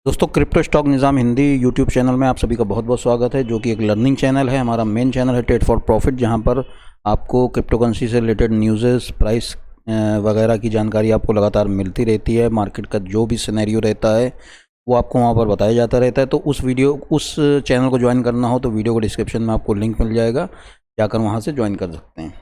दोस्तों crypto stock निज़ाम Hindi YouTube channel में आप सभी का बहुत बहुत स्वागत है, जो कि एक लर्निंग चैनल है। हमारा मेन चैनल है ट्रेड फॉर प्रॉफिट, जहां पर आपको क्रिप्टो करेंसी से रिलेटेड न्यूज़, प्राइस वगैरह की जानकारी आपको लगातार मिलती रहती है। मार्केट का जो भी सिनेरियो रहता है वो आपको वहां पर बताया जाता रहता है। तो उस चैनल को ज्वाइन करना हो तो वीडियो को डिस्क्रिप्शन में आपको लिंक मिल जाएगा, जाकर वहाँ से ज्वाइन कर सकते हैं।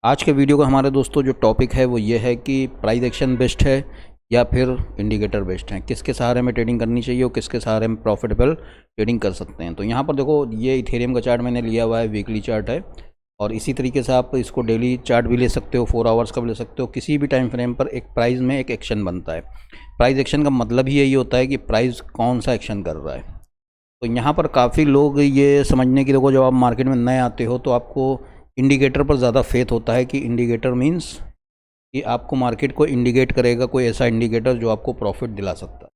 आज के वीडियो का हमारे दोस्तों जो टॉपिक है वो ये है कि प्राइस एक्शन बेस्ट है या फिर इंडिकेटर बेस्ट है, किसके सहारे में ट्रेडिंग करनी चाहिए और किसके सहारे में प्रॉफिटेबल ट्रेडिंग कर सकते हैं। तो यहाँ पर देखो, ये इथेरियम का चार्ट मैंने लिया हुआ है, वीकली चार्ट है, और इसी तरीके से आप इसको डेली चार्ट भी ले सकते हो, 4 आवर्स का भी ले सकते हो। किसी भी टाइम फ्रेम पर एक प्राइस में एक एक्शन बनता है। प्राइस एक्शन का मतलब ही यही होता है कि प्राइस कौन सा एक्शन कर रहा है। तो यहाँ पर काफ़ी लोग ये समझने की, देखो जब आप मार्केट में नए आते हो तो आपको इंडिकेटर पर ज़्यादा फेथ होता है कि इंडिकेटर मीन्स कि आपको मार्केट को इंडिकेट करेगा, कोई ऐसा इंडिकेटर जो आपको प्रॉफिट दिला सकता है।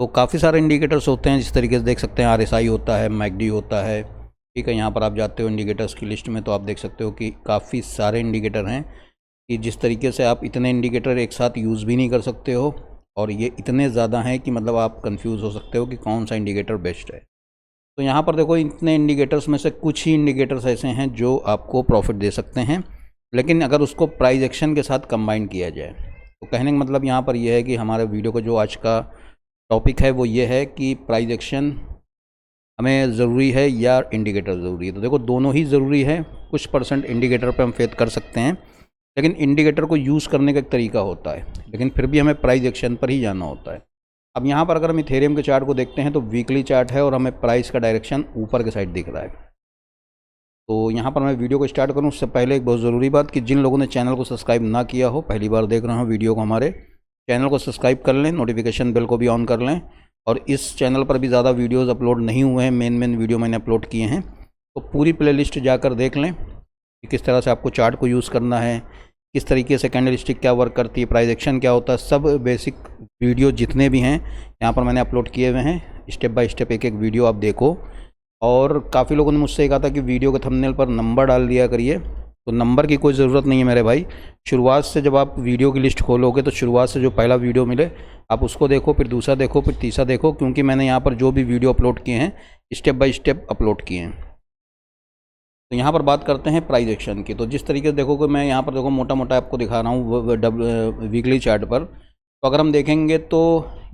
तो काफ़ी सारे इंडिकेटर्स होते हैं, जिस तरीके से देख सकते हैं RSI होता है, मैकडी होता है, ठीक है। यहाँ पर आप जाते हो इंडिकेटर्स की लिस्ट में तो आप देख सकते हो कि काफ़ी सारे इंडिकेटर हैं, कि जिस तरीके से आप इतने इंडिकेटर एक साथ यूज़ भी नहीं कर सकते हो, और ये इतने ज़्यादा हैं कि मतलब आप कंफ्यूज हो सकते हो कि कौन सा इंडिकेटर बेस्ट है। तो यहाँ पर देखो, इतने इंडिकेटर्स में से कुछ ही इंडिकेटर्स ऐसे हैं जो आपको प्रॉफिट दे सकते हैं, लेकिन अगर उसको प्राइस एक्शन के साथ कंबाइन किया जाए। तो कहने का मतलब यहाँ पर यह है कि हमारे वीडियो का जो आज का टॉपिक है वो ये है कि प्राइस एक्शन हमें ज़रूरी है या इंडिकेटर ज़रूरी है। तो देखो, दोनों ही ज़रूरी है। कुछ परसेंट इंडिकेटर पे हम फेथ कर सकते हैं, लेकिन इंडिकेटर को यूज़ करने का एक तरीका होता है, लेकिन फिर भी हमें प्राइस एक्शन पर ही जाना होता है। अब यहाँ पर अगर हम इथेरियम के चार्ट को देखते हैं तो वीकली चार्ट है और हमें प्राइस का डायरेक्शन ऊपर के साइड दिख रहा है। तो यहाँ पर मैं वीडियो को स्टार्ट करूँ उससे पहले एक बहुत ज़रूरी बात, कि जिन लोगों ने चैनल को सब्सक्राइब ना किया हो, पहली बार देख रहे हो वीडियो को, हमारे चैनल को सब्सक्राइब कर लें, नोटिफिकेशन बेल को भी ऑन कर लें। और इस चैनल पर भी ज़्यादा वीडियोज़ अपलोड नहीं हुए हैं, मेन वीडियो मैंने अपलोड किए हैं, तो पूरी प्लेलिस्ट जाकर देख लें कि किस तरह से आपको चार्ट को यूज़ करना है, किस तरीके से कैंडल स्टिक क्या वर्क करती है, प्राइस एक्शन क्या होता है, सब बेसिक वीडियो जितने भी हैं यहाँ पर मैंने अपलोड किए हुए हैं। स्टेप बाय स्टेप एक एक वीडियो आप देखो। और काफ़ी लोगों ने मुझसे कहा था कि वीडियो के थंबनेल पर नंबर डाल दिया करिए, तो नंबर की कोई ज़रूरत नहीं है मेरे भाई। शुरुआत से जब आप वीडियो की लिस्ट खोलोगे तो शुरुआत से जो पहला वीडियो मिले आप उसको देखो, फिर दूसरा देखो, फिर तीसरा देखो, क्योंकि मैंने यहाँ पर जो भी वीडियो अपलोड किए हैं स्टेप बाय स्टेप अपलोड किए हैं। तो यहाँ पर बात करते हैं प्राइस एक्शन की। तो जिस तरीके से देखोगे, मैं यहाँ पर देखो मोटा मोटा आपको दिखा रहा हूँ वीकली चार्ट पर। तो अगर हम देखेंगे तो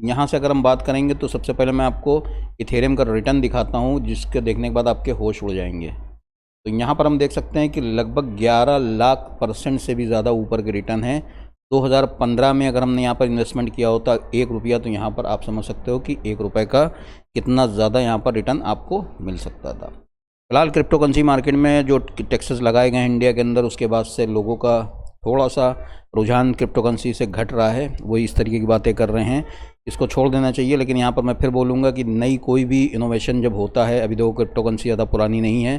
यहाँ से अगर हम बात करेंगे तो सबसे पहले मैं आपको इथेरियम का रिटर्न दिखाता हूँ, जिसके देखने के बाद आपके होश उड़ जाएंगे। तो यहाँ पर हम देख सकते हैं कि लगभग 11 लाख % से भी ज़्यादा ऊपर के रिटर्न है। 2015 में अगर हमने यहाँ पर इन्वेस्टमेंट किया होता 1 रुपया, तो यहाँ पर आप समझ सकते हो कि 1 रुपये का कितना ज़्यादा यहाँ पर रिटर्न आपको मिल सकता था। फिलहाल क्रिप्टो करेंसी मार्केट में जो टैक्सेस लगाए गए हैं इंडिया के अंदर, उसके बाद से लोगों का थोड़ा सा रुझान क्रिप्टो करेंसी से घट रहा है। वही इस तरीके की बातें कर रहे हैं, इसको छोड़ देना चाहिए। लेकिन यहाँ पर मैं फिर बोलूँगा कि नई कोई भी इनोवेशन जब होता है, अभी देखो क्रिप्टो करेंसी ज़्यादा पुरानी नहीं है,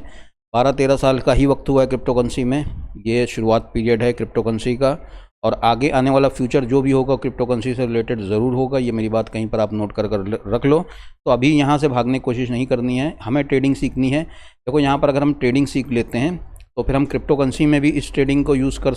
12-13 साल का ही वक्त हुआ है क्रिप्टो करेंसी में। ये शुरुआत पीरियड है क्रिप्टो करेंसी का, और आगे आने वाला फ्यूचर जो भी होगा क्रिप्टो करेंसी से रिलेटेड ज़रूर होगा। ये मेरी बात कहीं पर आप नोट कर रख लो। तो अभी यहाँ से भागने की कोशिश नहीं करनी है, हमें ट्रेडिंग सीखनी है। देखो यहाँ पर अगर हम ट्रेडिंग सीख लेते हैं तो फिर हम क्रिप्टो करेंसी में भी इस ट्रेडिंग को यूज़ कर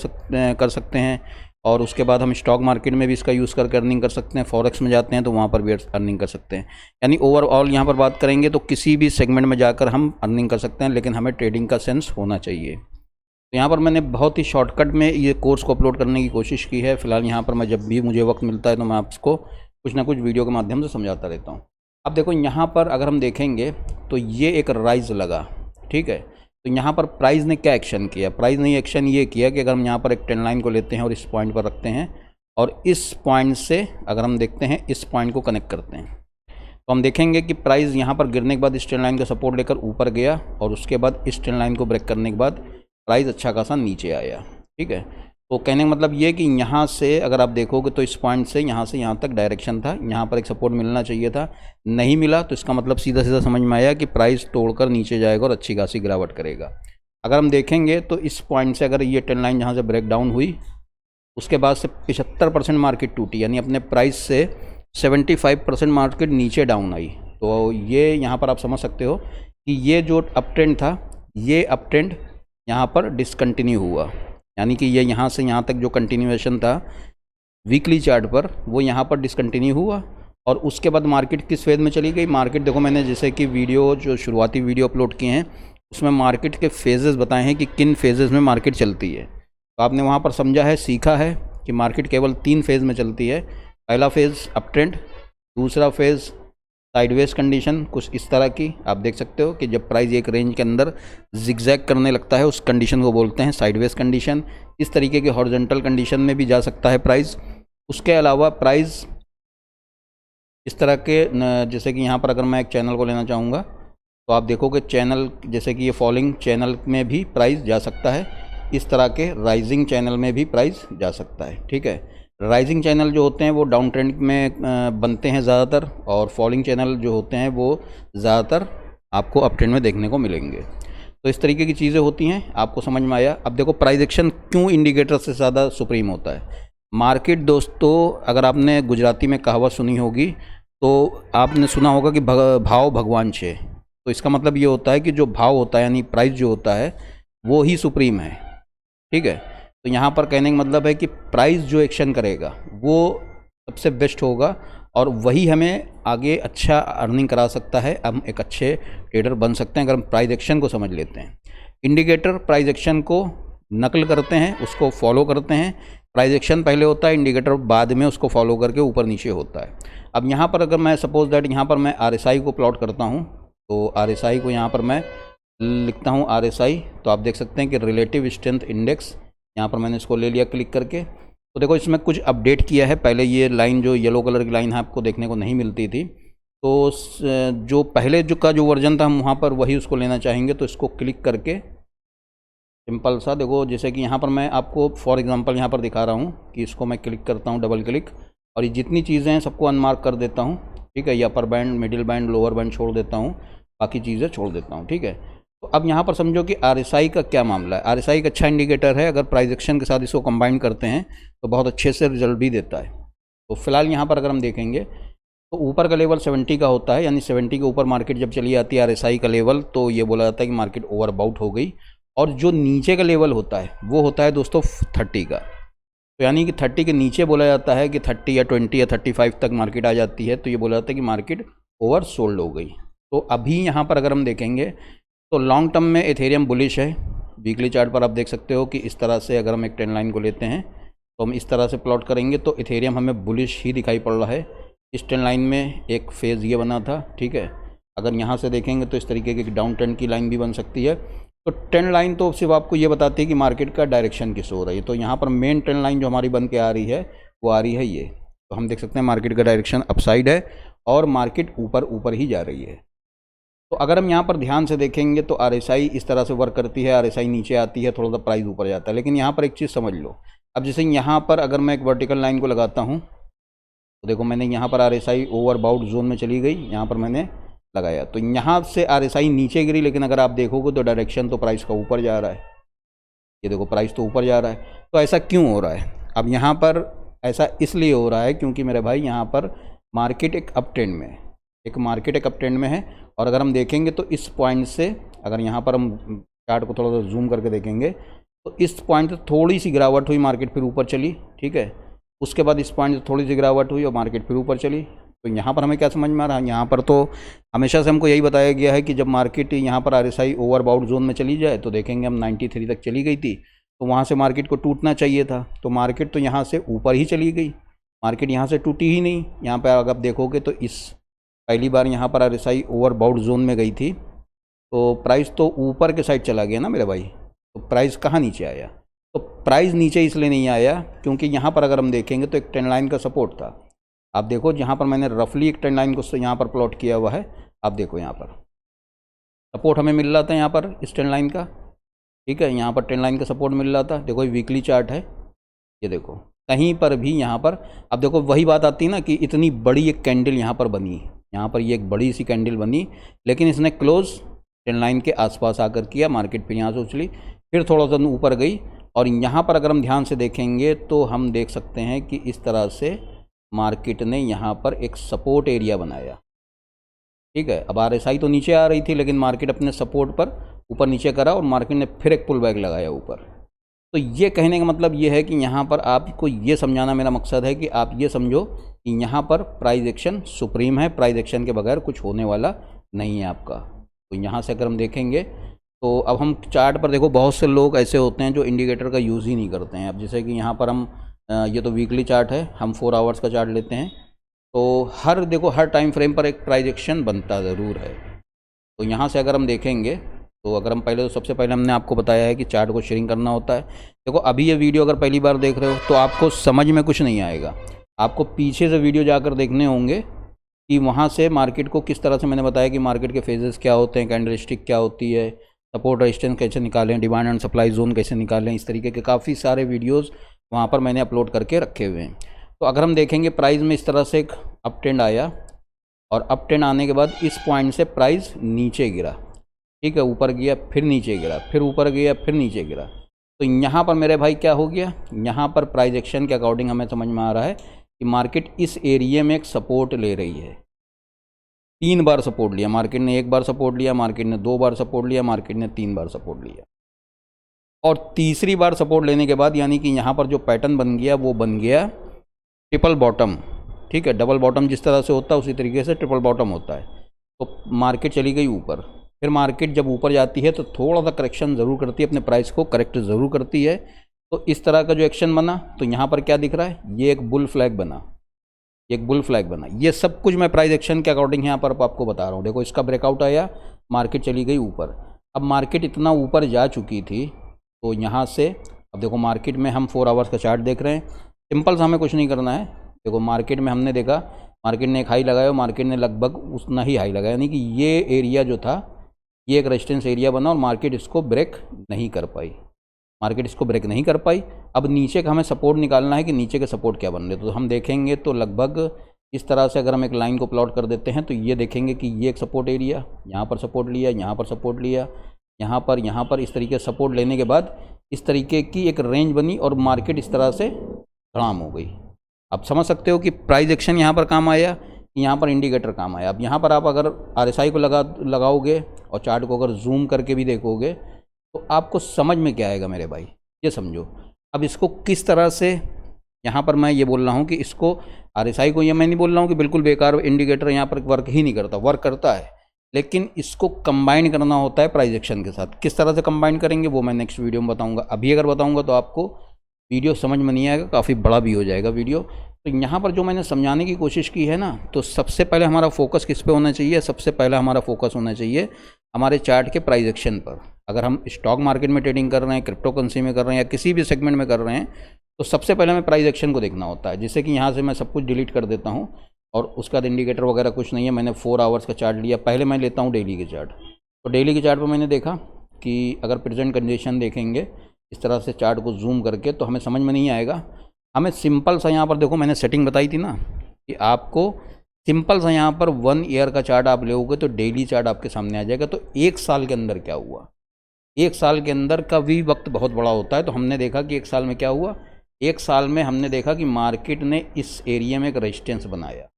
सकते हैं, और उसके बाद हम स्टॉक मार्केट में भी इसका यूज़ करके अर्निंग कर सकते हैं। फॉरेक्स में जाते हैं तो वहाँ पर भी अर्निंग कर सकते हैं। यानी ओवरऑल यहाँ पर बात करेंगे तो किसी भी सेगमेंट में जाकर हम अर्निंग कर सकते हैं, लेकिन हमें ट्रेडिंग का सेंस होना चाहिए। तो यहाँ पर मैंने बहुत ही शॉर्टकट में ये कोर्स को अपलोड करने की कोशिश की है। फिलहाल यहाँ पर मैं जब भी मुझे वक्त मिलता है तो मैं आपको कुछ ना कुछ वीडियो के माध्यम से समझाता रहता हूँ। अब देखो यहाँ पर अगर हम देखेंगे तो ये एक राइज लगा, ठीक है। तो यहाँ पर प्राइस ने क्या एक्शन किया? प्राइस ने एक्शन ये किया कि अगर हम यहाँ पर एक ट्रेंड लाइन को लेते हैं और इस पॉइंट पर रखते हैं, और इस पॉइंट से अगर हम देखते हैं इस पॉइंट को कनेक्ट करते हैं, तो हम देखेंगे कि प्राइस यहाँ पर गिरने के बाद इस ट्रेंड लाइन का सपोर्ट लेकर ऊपर गया, और उसके बाद इस ट्रेंड लाइन को ब्रेक करने के बाद प्राइस अच्छा खासा नीचे आया, ठीक है। तो कहने का मतलब ये कि यहाँ से अगर आप देखोगे तो इस पॉइंट से यहाँ तक डायरेक्शन था, यहाँ पर एक सपोर्ट मिलना चाहिए था, नहीं मिला। तो इसका मतलब सीधा सीधा समझ में आया कि प्राइस तोड़कर नीचे जाएगा और अच्छी खासी गिरावट करेगा। अगर हम देखेंगे तो इस पॉइंट से अगर ये ट्रेंड लाइन यहाँ से ब्रेक डाउन हुई, उसके बाद से 75% मार्केट टूटी, यानी अपने प्राइस से 75% मार्केट नीचे डाउन आई। तो ये यहाँ पर आप समझ सकते हो कि ये जो अप ट्रेंड था, ये अप ट्रेंड यहाँ पर डिसकंटिन्यू हुआ, यानी कि ये यहाँ से यहाँ तक जो कंटिन्यूएशन था वीकली चार्ट पर वो यहाँ पर डिसकंटिन्यू हुआ और उसके बाद मार्केट किस फेज़ में चली गई। मार्केट देखो, मैंने जैसे कि वीडियो जो शुरुआती वीडियो अपलोड किए हैं उसमें मार्केट के फेजेस बताए हैं कि किन फेजेस में मार्केट चलती है। तो आपने वहाँ पर समझा है, सीखा है कि मार्केट केवल 3 फेज़ में चलती है। पहला फेज़ अप ट्रेंड, दूसरा फेज़ साइडवेज कंडीशन कुछ इस तरह की आप देख सकते हो कि जब प्राइस एक रेंज के अंदर जिगजैग करने लगता है उस कंडीशन को बोलते हैं साइडवेज कंडीशन। इस तरीके के हॉरिजॉन्टल कंडीशन में भी जा सकता है प्राइस। उसके अलावा प्राइस इस तरह के जैसे कि यहाँ पर अगर मैं एक चैनल को लेना चाहूँगा तो आप देखो कि चैनल जैसे कि ये फॉलिंग चैनल में भी प्राइस जा सकता है, इस तरह के राइजिंग चैनल में भी प्राइस जा सकता है। ठीक है, राइजिंग चैनल जो होते हैं वो डाउन ट्रेंड में बनते हैं ज़्यादातर, और फॉलिंग चैनल जो होते हैं वो ज़्यादातर आपको अप ट्रेंड में देखने को मिलेंगे। तो इस तरीके की चीज़ें होती हैं, आपको समझ में आया। अब देखो प्राइस एक्शन क्यों इंडिकेटर से ज़्यादा सुप्रीम होता है। मार्केट दोस्तों, अगर आपने गुजराती में कहावत सुनी होगी तो आपने सुना होगा कि भाव भगवान छे। तो इसका मतलब ये होता है कि जो भाव होता है यानी प्राइस जो होता है वो ही सुप्रीम है। ठीक है, तो यहाँ पर कहने का मतलब है कि प्राइस जो एक्शन करेगा वो सबसे बेस्ट होगा और वही हमें आगे अच्छा अर्निंग करा सकता है। हम एक अच्छे ट्रेडर बन सकते हैं अगर हम प्राइस एक्शन को समझ लेते हैं। इंडिकेटर प्राइस एक्शन को नकल करते हैं, उसको फॉलो करते हैं। प्राइस एक्शन पहले होता है, इंडिकेटर बाद में उसको फॉलो करके ऊपर नीचे होता है। अब यहाँ पर अगर मैं सपोज दैट यहाँ पर मैं RSI को प्लॉट करता हूँ तो RSI को यहाँ पर मैं लिखता हूँ RSI, तो आप देख सकते हैं कि रिलेटिव स्ट्रेंथ इंडेक्स, यहाँ पर मैंने इसको ले लिया क्लिक करके। तो देखो इसमें कुछ अपडेट किया है। पहले ये लाइन जो येलो कलर की लाइन है आपको देखने को नहीं मिलती थी, तो जो पहले जो वर्जन था हम वहाँ पर वही उसको लेना चाहेंगे। तो इसको क्लिक करके सिंपल सा देखो, जैसे कि यहाँ पर मैं आपको फॉर एग्जांपल यहाँ पर दिखा रहा हूँ कि इसको मैं क्लिक करता हूँ डबल क्लिक, और ये जितनी चीज़ें हैं सबको अनमार्क कर देता हूँ। ठीक है, ये upper band, middle band, lower band छोड़ देता हूँ, बाकी चीज़ें छोड़ देता हूँ। ठीक है, तो अब यहाँ पर समझो कि RSI का क्या मामला है। RSI एक अच्छा इंडिकेटर है, अगर प्राइस एक्शन के साथ इसको कंबाइन करते हैं तो बहुत अच्छे से रिजल्ट भी देता है। तो फिलहाल यहाँ पर अगर हम देखेंगे तो ऊपर का लेवल 70 का होता है, यानी 70 के ऊपर मार्केट जब चली जाती है RSI का लेवल तो ये बोला जाता है कि मार्केट ओवरबाउट हो गई। और जो नीचे का लेवल होता है वो होता है दोस्तों 30 का, तो यानी कि 30 के नीचे बोला जाता है कि 30 या 20 या 35 तक मार्केट आ जाती है तो ये बोला जाता है कि मार्केट ओवर सोल्ड हो गई। तो अभी यहाँ पर अगर हम देखेंगे तो लॉन्ग टर्म में एथेरियम बुलिश है। वीकली चार्ट पर आप देख सकते हो कि इस तरह से अगर हम एक ट्रेंड लाइन को लेते हैं तो हम इस तरह से प्लॉट करेंगे तो एथेरियम हमें बुलिश ही दिखाई पड़ रहा है। इस ट्रेंड लाइन में एक फेज़ ये बना था। ठीक है, अगर यहाँ से देखेंगे तो इस तरीके की डाउन ट्रेंड की लाइन भी बन सकती है। तो ट्रेंड लाइन तो सिर्फ आपको ये बताती है कि मार्केट का डायरेक्शन किस हो रही है। तो यहाँ पर मेन ट्रेंड लाइन जो हमारी बन के आ रही है वो आ रही है ये, तो हम देख सकते हैं मार्केट का डायरेक्शन अपसाइड है और मार्केट ऊपर ही जा रही है। तो अगर हम यहाँ पर ध्यान से देखेंगे तो RSI इस तरह से वर्क करती है, RSI नीचे आती है, थोड़ा सा प्राइस ऊपर जाता है। लेकिन यहाँ पर एक चीज़ समझ लो, अब जैसे यहाँ पर अगर मैं एक वर्टिकल लाइन को लगाता हूँ तो देखो मैंने यहाँ पर RSI ओवरबाउट जोन में चली गई, यहाँ पर मैंने लगाया तो यहाँ से RSI नीचे गिरी, लेकिन अगर आप देखोगे तो डायरेक्शन तो प्राइस का ऊपर जा रहा है। ये देखो प्राइस तो ऊपर जा रहा है। तो ऐसा क्यों हो रहा है? अब यहाँ पर ऐसा इसलिए हो रहा है क्योंकि मेरे भाई यहाँ पर मार्केट एक अप ट्रेंड में है, मार्केट एक अप ट्रेंड में है। और अगर हम देखेंगे तो इस पॉइंट से, अगर यहाँ पर हम चार्ट को थोड़ा सा जूम करके देखेंगे तो इस पॉइंट से थोड़ी सी गिरावट हुई, मार्केट फिर ऊपर चली। ठीक है, उसके बाद इस पॉइंट से थोड़ी सी गिरावट हुई और मार्केट फिर ऊपर चली। तो यहाँ पर हमें क्या समझ में आ रहा है? यहाँ पर तो हमेशा से हमको यही बताया गया है कि जब मार्केट यहाँ पर RSI ओवरबाउट जोन में चली जाए तो देखेंगे हम 93 तक चली गई थी, तो वहाँ से मार्केट को टूटना चाहिए था। तो मार्केट तो यहाँ से ऊपर ही चली गई, मार्केट यहाँ से टूटी ही नहीं। यहाँ पर अगर आप देखोगे तो इस पहली बार यहाँ पर RSI ओवरबाउट जोन में गई थी तो प्राइस तो ऊपर के साइड चला गया ना मेरे भाई। तो प्राइस कहाँ नीचे आया? तो प्राइस नीचे इसलिए नहीं आया क्योंकि यहाँ पर अगर हम देखेंगे तो एक ट्रेंड लाइन का सपोर्ट था। आप देखो जहाँ पर मैंने रफली एक ट्रेंड लाइन को यहाँ पर प्लॉट किया हुआ है, आप देखो यहाँ पर सपोर्ट हमें मिल रहा था यहाँ पर इस ट्रेंड लाइन का। ठीक है, यहाँ पर ट्रेंड लाइन का सपोर्ट मिल रहा था। देखो ये वीकली चार्ट है, ये देखो कहीं पर भी यहाँ पर, अब देखो वही बात आती है ना कि इतनी बड़ी एक कैंडल यहाँ पर बनी, यहाँ पर ये एक बड़ी सी कैंडल बनी, लेकिन इसने क्लोज ट्रेंड लाइन के आसपास आकर किया। मार्केट फिर यहाँ से उछली, फिर थोड़ा सा ऊपर गई, और यहाँ पर अगर हम ध्यान से देखेंगे तो हम देख सकते हैं कि इस तरह से मार्केट ने यहाँ पर एक सपोर्ट एरिया बनाया। ठीक है, अब RSI तो नीचे आ रही थी लेकिन मार्केट अपने सपोर्ट पर ऊपर नीचे करा और मार्केट ने फिर एक पुल बैक लगाया ऊपर। तो ये कहने का मतलब ये है कि यहाँ पर आपको ये समझाना मेरा मकसद है कि आप ये समझो कि यहाँ पर प्राइस एक्शन सुप्रीम है, प्राइस एक्शन के बगैर कुछ होने वाला नहीं है आपका। तो यहाँ से अगर हम देखेंगे तो अब हम चार्ट पर देखो, बहुत से लोग ऐसे होते हैं जो इंडिकेटर का यूज़ ही नहीं करते हैं। अब जैसे कि यहाँ पर हम ये तो वीकली चार्ट है, हम 4 आवर्स का चार्ट लेते हैं, तो हर टाइम फ्रेम पर एक प्राइस एक्शन बनता ज़रूर है। तो यहाँ से अगर हम देखेंगे तो अगर हम पहले, तो सबसे पहले हमने आपको बताया है कि चार्ट को शेयरिंग करना होता है। देखो अभी ये वीडियो अगर पहली बार देख रहे हो तो आपको समझ में कुछ नहीं आएगा, आपको पीछे से वीडियो जाकर देखने होंगे कि वहाँ से मार्केट को किस तरह से मैंने बताया कि मार्केट के फेजेस क्या होते हैं, कैंडलस्टिक क्या होती है, सपोर्ट रेजिस्टेंस कैसे निकालें, डिमांड एंड सप्लाई जोन कैसे निकालें, इस तरीके के काफ़ी सारे वीडियोज़ वहाँ पर मैंने अपलोड करके रखे हुए हैं। तो अगर हम देखेंगे प्राइस में इस तरह से एक अप ट्रेंड आया और अप ट्रेंड आने के बाद इस पॉइंट से प्राइस नीचे गिरा, ठीक है, ऊपर गया फिर नीचे गिरा, फिर ऊपर गया फिर नीचे गिरा। तो यहाँ पर मेरे भाई क्या हो गया, यहाँ पर प्राइस एक्शन के अकॉर्डिंग हमें समझ में आ रहा है कि मार्केट इस एरिया में एक सपोर्ट ले रही है। 3 बार सपोर्ट लिया मार्केट ने, 1 बार सपोर्ट लिया मार्केट ने, 2 बार सपोर्ट लिया मार्केट ने, 3 बार सपोर्ट लिया, और तीसरी बार सपोर्ट लेने के बाद यानी कि यहाँ पर जो पैटर्न बन गया वो बन गया ट्रिपल बॉटम, ठीक है। डबल बॉटम जिस तरह से होता है उसी तरीके से ट्रिपल बॉटम होता है। तो मार्केट चली गई ऊपर, फिर मार्केट जब ऊपर जाती है तो थोड़ा सा करेक्शन ज़रूर करती है, अपने प्राइस को करेक्ट ज़रूर करती है। तो इस तरह का जो एक्शन बना, तो यहाँ पर क्या दिख रहा है, ये एक बुल फ्लैग बना, एक बुल फ्लैग बना। ये सब कुछ मैं प्राइस एक्शन के अकॉर्डिंग यहाँ पर आपको बता रहा हूँ। देखो इसका ब्रेकआउट आया, मार्केट चली गई ऊपर। अब मार्केट इतना ऊपर जा चुकी थी तो यहाँ से अब देखो मार्केट में हम 4 आवर्स का चार्ट देख रहे हैं। सिंपल सा हमें कुछ नहीं करना है। देखो मार्केट में हमने देखा, मार्केट ने एक हाई लगाया, मार्केट ने लगभग उतना ही हाई लगाया, यानी कि ये एरिया जो था ये एक रेजिस्टेंस एरिया बना और मार्केट इसको ब्रेक नहीं कर पाई, मार्केट इसको ब्रेक नहीं कर पाई। अब नीचे का हमें सपोर्ट निकालना है कि नीचे के सपोर्ट क्या बन रहे। तो हम देखेंगे तो लगभग इस तरह से अगर हम एक लाइन को प्लॉट कर देते हैं तो ये देखेंगे कि ये एक सपोर्ट एरिया, यहाँ पर सपोर्ट लिया, यहाँ पर सपोर्ट लिया, यहाँ पर इस तरीके से सपोर्ट लेने के बाद इस तरीके की एक रेंज बनी और मार्केट इस तरह से धड़ाम हो गई। आप समझ सकते हो कि प्राइस एक्शन यहाँ पर काम आया, यहाँ पर इंडिकेटर काम आया। अब यहाँ पर आप अगर RSI को लगाओगे और चार्ट को अगर जूम करके भी देखोगे तो आपको समझ में क्या आएगा मेरे भाई, ये समझो। अब इसको किस तरह से, यहाँ पर मैं ये बोल रहा हूँ कि इसको RSI को, ये मैं नहीं बोल रहा हूँ कि बिल्कुल बेकार इंडिकेटर यहाँ पर वर्क ही नहीं करता, वर्क करता है, लेकिन इसको कंबाइन करना होता है प्राइस एक्शन के साथ। किस तरह से कंबाइन करेंगे वो मैं नेक्स्ट वीडियो में बताऊँगा। अभी अगर बताऊँगा तो आपको वीडियो समझ में नहीं आएगा, काफ़ी बड़ा भी हो जाएगा वीडियो। तो यहाँ पर जो मैंने समझाने की कोशिश की है ना, तो सबसे पहले हमारा फोकस किस पे होना चाहिए, सबसे पहले हमारा फोकस होना चाहिए हमारे चार्ट के प्राइस एक्शन पर। अगर हम स्टॉक मार्केट में ट्रेडिंग कर रहे हैं, क्रिप्टो करेंसी में कर रहे हैं या किसी भी सेगमेंट में कर रहे हैं, तो सबसे पहले हमें प्राइस एक्शन को देखना होता है। जैसे कि यहाँ से मैं सब कुछ डिलीट कर देता हूँ और उसका इंडिकेटर वगैरह कुछ नहीं है, मैंने 4 आवर्स का चार्ट लिया। पहले मैं लेता हूँ डेली के चार्ट। तो डेली के चार्ट पर मैंने देखा कि अगर प्रेजेंट कंडीशन देखेंगे इस तरह से चार्ट को जूम करके तो हमें समझ में नहीं आएगा। हमें सिंपल सा, यहाँ पर देखो मैंने सेटिंग बताई थी ना कि आपको सिंपल सा यहाँ पर 1 ईयर का चार्ट आप लोगे तो डेली चार्ट आपके सामने आ जाएगा। तो 1 साल के अंदर क्या हुआ, 1 साल के अंदर का भी वक्त बहुत बड़ा होता है। तो हमने देखा कि 1 साल में क्या हुआ, 1 साल में हमने देखा कि मार्केट ने इस एरिया में एक रेजिस्टेंस बनाया,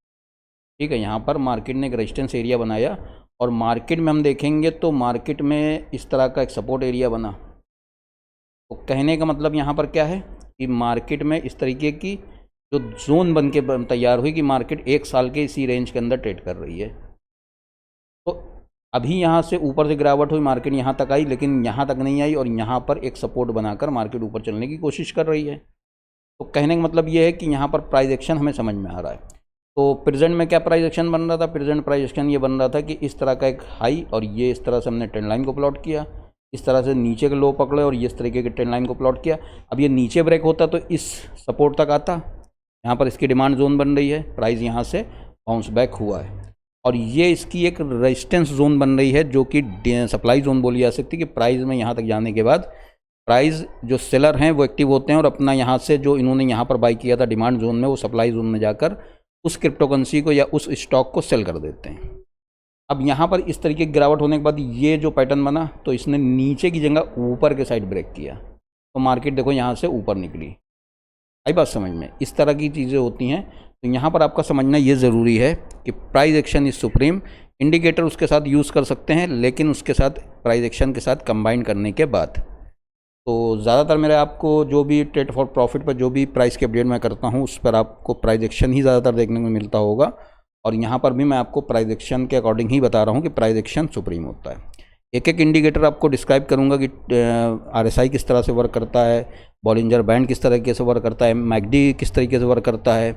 ठीक है। यहाँ पर मार्केट ने एक रेजिस्टेंस एरिया बनाया और मार्केट में हम देखेंगे तो मार्केट में इस तरह का एक सपोर्ट एरिया बना। तो कहने का मतलब यहाँ पर क्या है कि मार्केट में इस तरीके की जो जोन बन के तैयार हुई कि मार्केट 1 साल के इसी रेंज के अंदर ट्रेड कर रही है। तो अभी यहाँ से ऊपर से गिरावट हुई, मार्केट यहाँ तक आई, लेकिन यहाँ तक नहीं आई और यहाँ पर एक सपोर्ट बनाकर मार्केट ऊपर चलने की कोशिश कर रही है। तो कहने का मतलब ये है कि यहाँ पर प्राइस एक्शन हमें समझ में आ रहा है। तो प्रेजेंट में क्या प्राइस एक्शन बन रहा था, प्रेजेंट प्राइस एक्शन ये बन रहा था कि इस तरह का एक हाई और ये इस तरह से हमने ट्रेंड लाइन को प्लॉट किया, इस तरह से नीचे के लो पकड़े और ये इस तरीके के ट्रेंड लाइन को प्लॉट किया। अब ये नीचे ब्रेक होता तो इस सपोर्ट तक आता, यहाँ पर इसकी डिमांड जोन बन रही है, प्राइस यहाँ से बाउंस बैक हुआ है और ये इसकी एक रेजिस्टेंस जोन बन रही है जो कि सप्लाई जोन बोली जा सकती है कि प्राइस में यहाँ तक जाने के बाद प्राइस जो सेलर हैं वो एक्टिव होते हैं और अपना यहाँ से जो इन्होंने यहाँ पर बाई किया था डिमांड जोन में, वो सप्लाई जोन में जाकर उस क्रिप्टो करेंसी को या उस स्टॉक को सेल कर देते हैं। अब यहाँ पर इस तरीके की गिरावट होने के बाद ये जो पैटर्न बना तो इसने नीचे की जगह ऊपर के साइड ब्रेक किया तो मार्केट देखो यहाँ से ऊपर निकली। आई बात समझ में, इस तरह की चीज़ें होती हैं। तो यहाँ पर आपका समझना ये ज़रूरी है कि price action is supreme. Indicator उसके साथ यूज़ कर सकते हैं लेकिन उसके साथ प्राइस एक्शन के साथ कंबाइन करने के बाद। तो ज़्यादातर मेरे आपको जो भी ट्रेड फॉर प्रॉफिट पर जो भी प्राइस की अपडेट मैं करता हूँ उस पर आपको प्राइस एक्शन ही ज़्यादातर देखने को मिलता होगा, और यहाँ पर भी मैं आपको प्राइस एक्शन के अकॉर्डिंग ही बता रहा हूँ कि प्राइस एक्शन सुप्रीम होता है। एक एक इंडिकेटर आपको डिस्क्राइब करूँगा कि RSI किस तरह से वर्क करता है, बॉलिंजर बैंड किस तरीके से वर्क करता है, मैकडी किस तरीके से वर्क करता है,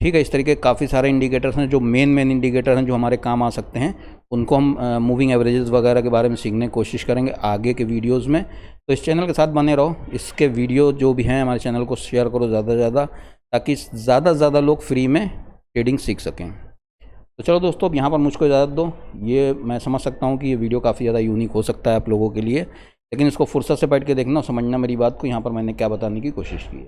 ठीक है। इस तरीके काफ़ी सारे इंडिकेटर्स हैं जो मेन इंडिकेटर हैं जो हमारे काम आ सकते हैं, उनको हम मूविंग एवरेजेस वगैरह के बारे में सीखने की कोशिश करेंगे आगे के वीडियोस में। तो इस चैनल के साथ बने रहो, इसके वीडियो जो भी हैं हमारे चैनल को शेयर करो ज़्यादा से ज़्यादा, ताकि ज़्यादा से ज़्यादा लोग फ्री में ट्रेडिंग सीख सकें। तो चलो दोस्तों, अब यहाँ पर मुझको इजाज़त दो। ये मैं समझ सकता हूँ कि ये वीडियो काफ़ी ज़्यादा यूनिक हो सकता है आप लोगों के लिए, लेकिन इसको फुर्सत से बैठ के देखना और समझना मेरी बात को, यहाँ पर मैंने क्या बताने की कोशिश की है।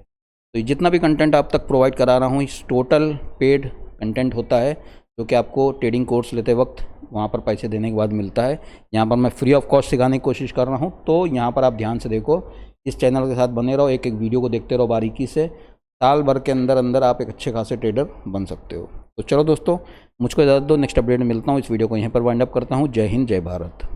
तो जितना भी कंटेंट आप तक प्रोवाइड करा रहा हूँ, इस टोटल पेड कंटेंट होता है जो कि आपको ट्रेडिंग कोर्स लेते वक्त वहाँ पर पैसे देने के बाद मिलता है। यहाँ पर मैं फ्री ऑफ कॉस्ट सिखाने की कोशिश कर रहा हूँ। तो यहाँ पर आप ध्यान से देखो, इस चैनल के साथ बने रहो, एक एक वीडियो को देखते रहो बारीकी से। साल भर के अंदर अंदर आप एक अच्छे खासे ट्रेडर बन सकते हो। तो चलो दोस्तों, मुझको इजाज़त दो, नेक्स्ट अपडेट में मिलता हूँ। इस वीडियो को यहीं पर वाइंड अप करता हूँ। जय हिंद, जय भारत।